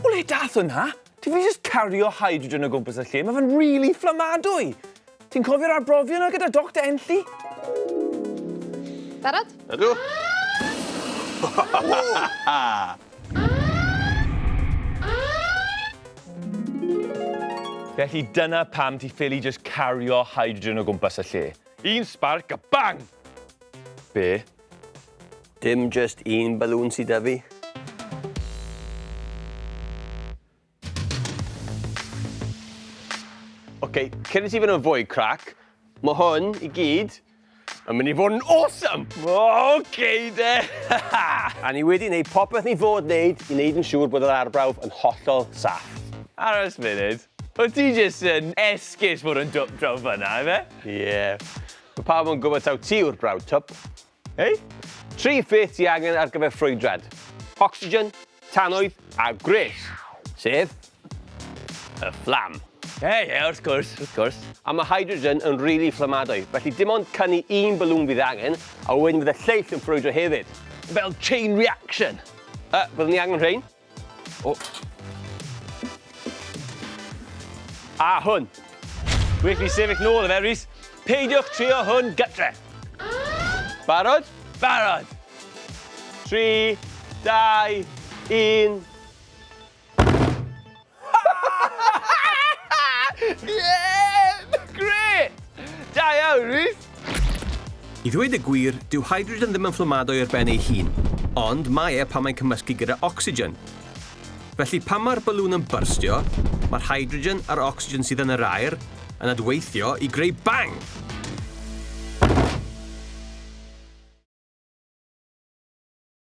O le dath hwnna? Ti fi just cario hydrogen o gwmpas y lle? Mae fe'n really fflamadwy. Ti'n cofio'r arbrofion yna gyda Dr. Enlli? Barod? Ydw. Felly dyna pam ti ffili just cario hydrogen o gwmpas y lle. Un spark a bang! Be? Dim just un balwn sydd â fi. OK, cyn i ti fynd yn fwy crac, mae hwn i gyd yn mynd i fod yn awesome! OK de! A ni wedi gwneud popeth ni fod wneud i wneud yn siŵr bod yr arbrawf yn hollol saff. Aros munud. O ti jyst yn esgus fod yn dwp draw fyna, efe? Ie. Mae pawb yn gwybod taw ti yw'r brawd twp. Hei? 3 ffith ti angen ar gyfer ffrwydrad. Oxygen, tanwydd a gres. Sef y fflam. Ie, wrth gwrs. A mae hydrogen yn really fflamadwy, felly dim ond cynnu un balwn fydd angen, a wedyn fydd y lleill yn ffrwydro hefyd. Fel chain reaction. Byddwn ni angen rhain. O. A hwn. Well fi sefyll nôl efe, Rhys. Peidiwch trio hwn gytre. Barod? Barod. 3, 2, 1. Yeah! Great! Da iawn, Rhys. I ddweud y gwir, dyw hydrogen ddim yn fflamadwy ar ben ei hun, ond mae e pan mae'n cymysgu gyda oxygen. Felly pan mae'r balwn yn byrstio, mae'r hydrogen a'r oxygen sydd yn yr aer yn adweithio i greu bang!